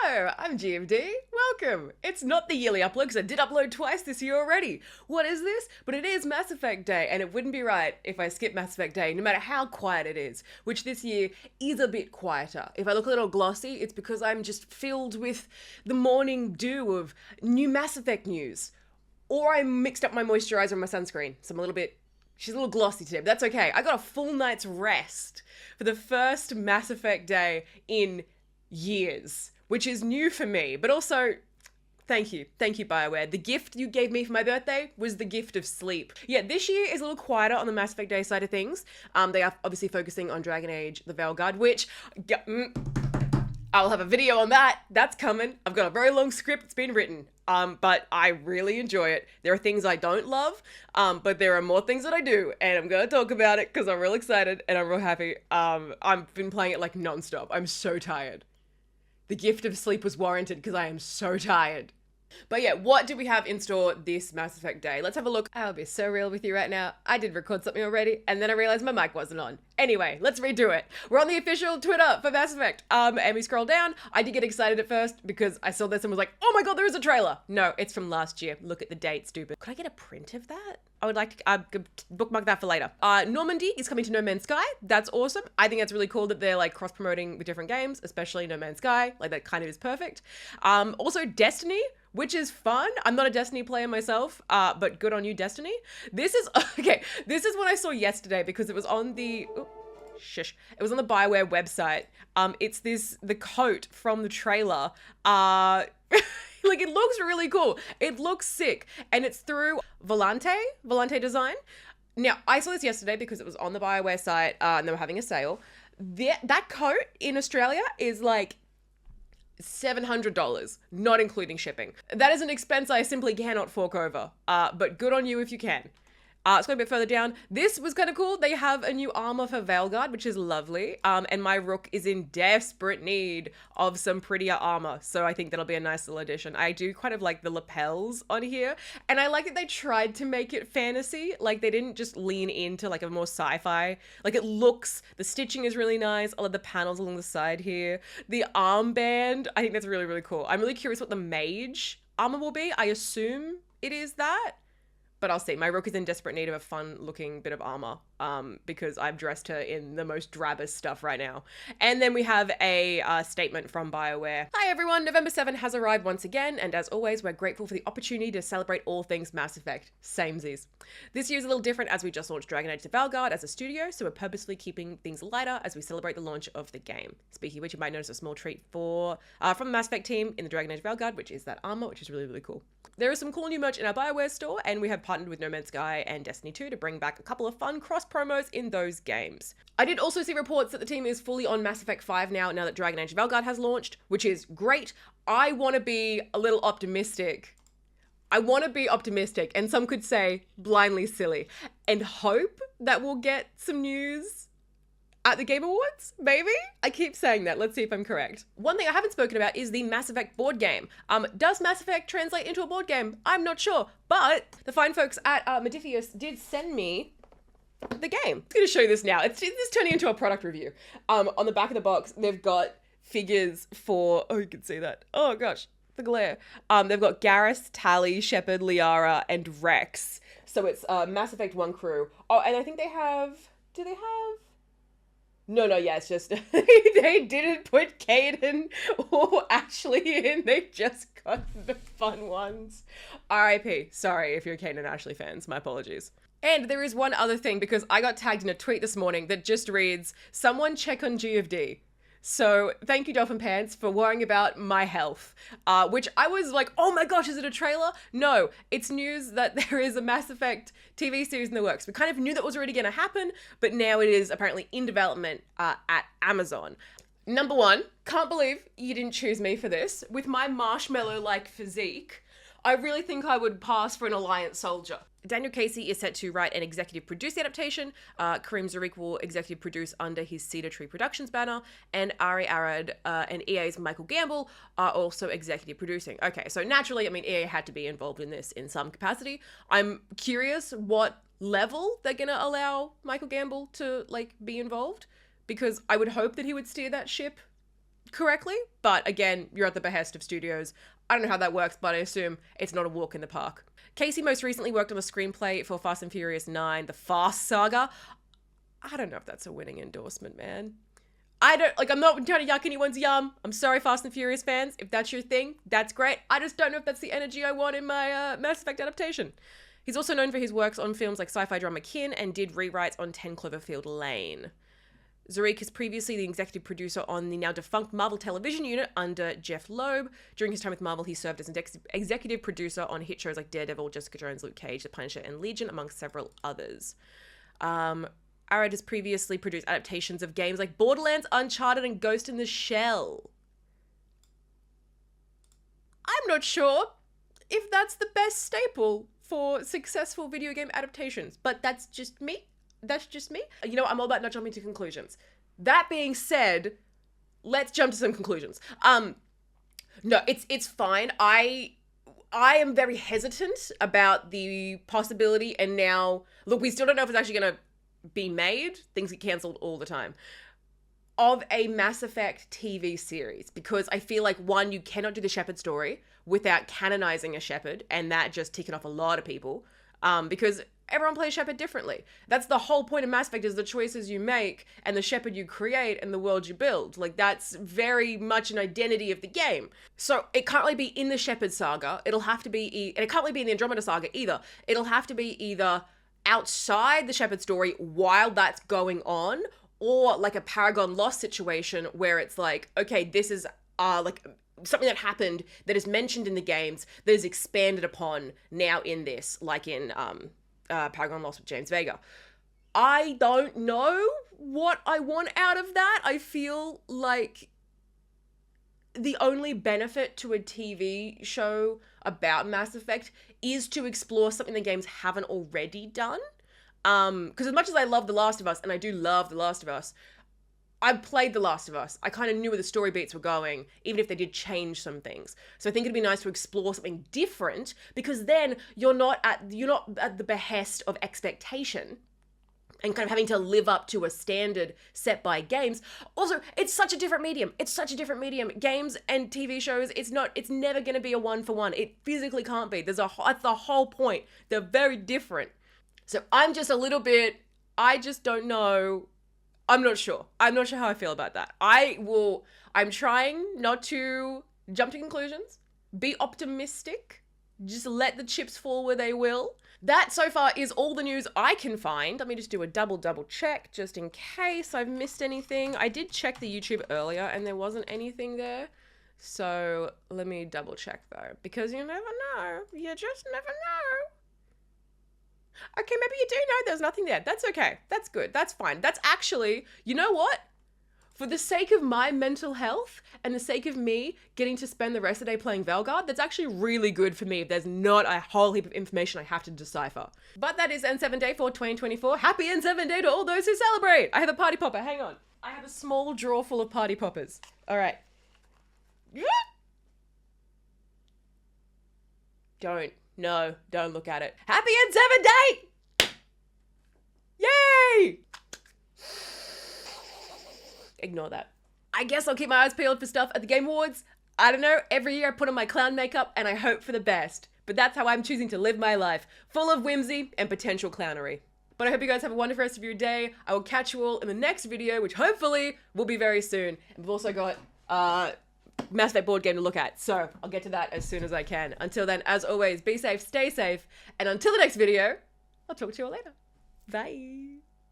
Hello, I'm GMD. Welcome. It's not the yearly upload because I did upload twice this year already. What is this? But it is Mass Effect Day, and it wouldn't be right if I skip Mass Effect Day, no matter how quiet it is, which this year is a bit quieter. If I look a little glossy, it's because I'm just filled with the morning dew of new Mass Effect news. Or I mixed up my moisturizer and my sunscreen, so I'm a little bit... She's a little glossy today, but that's okay. I got a full night's rest for the first Mass Effect Day in years, which is new for me, but also thank you BioWare. The gift you gave me for my birthday was the gift of sleep. Yeah, this year is a little quieter on the Mass Effect Day side of things. They are obviously focusing on Dragon Age, the Veilguard, which I'll have a video on that. That's coming. I've got a very long script that's been written, but I really enjoy it. There are things I don't love, but there are more things that I do, and I'm gonna talk about it because I'm real excited and I'm real happy. I've been playing it like nonstop. I'm so tired. The gift of sleep was warranted because I am so tired. But yeah, what do we have in store this Mass Effect Day? Let's have a look. I'll be so real with you right now. I did record something already, and then I realized my mic wasn't on. Anyway, let's redo it. We're on the official Twitter for Mass Effect. And we scroll down. I did get excited at first because I saw this and was like, oh my god, there is a trailer. No, it's from last year. Look at the date, stupid. Could I get a print of that? I would like to bookmark that for later. Normandy is coming to No Man's Sky. That's awesome. I think that's really cool that they're like cross-promoting with different games, especially No Man's Sky. Like that kind of is perfect. Also Destiny, which is fun. I'm not a Destiny player myself, but good on you, Destiny. This is, okay, this is what I saw yesterday because it was on the, it was on the BioWare website. It's the coat from the trailer. Like, it looks really cool. It looks sick. And it's through Volante Design. Now, I saw this yesterday because it was on the BioWare site and they were having a sale. That coat in Australia is like $700, not including shipping. That is an expense I simply cannot fork over, but good on you if you can. Let's go a bit further down. This was kind of cool. They have a new armor for Veilguard, which is lovely. And my Rook is in desperate need of some prettier armor. So I think that'll be a nice little addition. I do kind of like the lapels on here. And I like that they tried to make it fantasy. Like they didn't just lean into like a more sci-fi. Like it looks, the stitching is really nice. I love the panels along the side here. The armband, I think that's really, really cool. I'm really curious what the mage armor will be. I assume it is that. But I'll see. My Rook is in desperate need of a fun looking bit of armor because I've dressed her in the most drabbest stuff right now. And then we have a statement from BioWare. Hi everyone, November 7 has arrived once again, and as always, we're grateful for the opportunity to celebrate all things Mass Effect. Samesies. This year is a little different as we just launched Dragon Age the Veilguard as a studio, so we're purposefully keeping things lighter as we celebrate the launch of the game. Speaking of which, you might notice a small treat from the Mass Effect team in the Dragon Age Veilguard, which is that armor, which is really, really cool. There is some cool new merch in our BioWare store, and we have partnered with No Man's Sky and Destiny 2 to bring back a couple of fun cross-promos in those games. I did also see reports that the team is fully on Mass Effect 5 now that Dragon Age Veilguard has launched, which is great. I want to be a little optimistic. And some could say blindly silly, and hope that we'll get some news at the Game Awards, maybe? I keep saying that. Let's see if I'm correct. One thing I haven't spoken about is the Mass Effect board game. Does Mass Effect translate into a board game? I'm not sure, but the fine folks at Modifius did send me the game. I'm gonna show you this now. It's turning into a product review. On the back of the box, they've got figures for, oh, you can see that. Oh gosh, the glare. They've got Garrus, Tali, Shepard, Liara, and Rex. So it's Mass Effect 1 crew. Oh, and I think they have, do they have? No, yeah, it's just, they didn't put Caden or Ashley in, they just got the fun ones. RIP, sorry if you're Caden and Ashley fans, my apologies. And there is one other thing, because I got tagged in a tweet this morning that just reads, someone check on GFD. So thank you, Dolphin Pants, for worrying about my health, which I was like, oh my gosh, is it a trailer? No, it's news that there is a Mass Effect TV series in the works. We kind of knew that was already going to happen, but now it is apparently in development at Amazon. Number one, can't believe you didn't choose me for this. With my marshmallow-like physique, I really think I would pass for an Alliance soldier. Daniel Casey is set to write and executive produce the adaptation. Kareem Zarek will executive produce under his Cedar Tree Productions banner, and Ari Arad and EA's Michael Gamble are also executive producing. Okay, so naturally, I mean, EA had to be involved in this in some capacity. I'm curious what level they're gonna allow Michael Gamble to, like, be involved, because I would hope that he would steer that ship correctly, but again, you're at the behest of studios. I don't know how that works, but I assume it's not a walk in the park. Casey most recently worked on the screenplay for Fast and Furious 9, The Fast Saga. I don't know if that's a winning endorsement, man. I'm not trying to yuck anyone's yum. I'm sorry, Fast and Furious fans. If that's your thing, that's great. I just don't know if that's the energy I want in my Mass Effect adaptation. He's also known for his works on films like sci-fi drama Kin and did rewrites on 10 Cloverfield Lane. Zarek is previously the executive producer on the now defunct Marvel television unit under Jeff Loeb. During his time with Marvel, he served as an executive producer on hit shows like Daredevil, Jessica Jones, Luke Cage, The Punisher, and Legion, amongst several others. Arad has previously produced adaptations of games like Borderlands, Uncharted, and Ghost in the Shell. I'm not sure if that's the best staple for successful video game adaptations, but that's just me. That's just me. You know, I'm all about not jumping to conclusions. That being said, let's jump to some conclusions. No, it's fine. I am very hesitant about the possibility, and now, look, we still don't know if it's actually going to be made. Things get cancelled all the time. Of a Mass Effect TV series, because I feel like, one, you cannot do the Shepard story without canonizing a Shepard, and that just ticking off a lot of people, because everyone plays Shepard differently. That's the whole point of Mass Effect, is the choices you make and the Shepard you create and the world you build. Like, that's very much an identity of the game. So it can't really be in the Shepard saga. It'll have to be, and it can't really be in the Andromeda saga either. It'll have to be either outside the Shepard story while that's going on, or like a Paragon Lost situation where it's like, okay, this is like something that happened that is mentioned in the games that is expanded upon now in this, like in Paragon Lost with James Vega. I don't know what I want out of that. I feel like the only benefit to a TV show about Mass Effect is to explore something the games haven't already done. Because as much as I love The Last of Us, and I do love The Last of Us, I've played The Last of Us. I kind of knew where the story beats were going, even if they did change some things. So I think it'd be nice to explore something different, because then you're not at the behest of expectation and kind of having to live up to a standard set by games. Also, it's such a different medium. It's such a different medium. Games and TV shows, it's never going to be a one-for-one. It physically can't be. That's the whole point. They're very different. So I'm just a little bit, I just don't know. I'm not sure. I'm not sure how I feel about that. I'm trying not to jump to conclusions. Be optimistic. Just let the chips fall where they will. That so far is all the news I can find. Let me just do a double check just in case I've missed anything. I did check the YouTube earlier and there wasn't anything there. So let me double check though, because you never know. You just never know. Okay, maybe you do know there's nothing there. That's okay. That's good. That's fine. That's actually, you know what? For the sake of my mental health and the sake of me getting to spend the rest of the day playing Veilguard, that's actually really good for me if there's not a whole heap of information I have to decipher. But that is N7 Day for 2024. Happy N7 Day to all those who celebrate. I have a party popper. Hang on. I have a small drawer full of party poppers. All right. Don't look at it. Happy N7 Day! Yay! Ignore that. I guess I'll keep my eyes peeled for stuff at the Game Awards. I don't know, every year I put on my clown makeup and I hope for the best. But that's how I'm choosing to live my life, full of whimsy and potential clownery. But I hope you guys have a wonderful rest of your day. I will catch you all in the next video, which hopefully will be very soon. And we've also got Mass Effect board game to look at, so I'll get to that as soon as I can. Until then, as always, be safe, stay safe, and until the next video, I'll talk to you all later. Bye.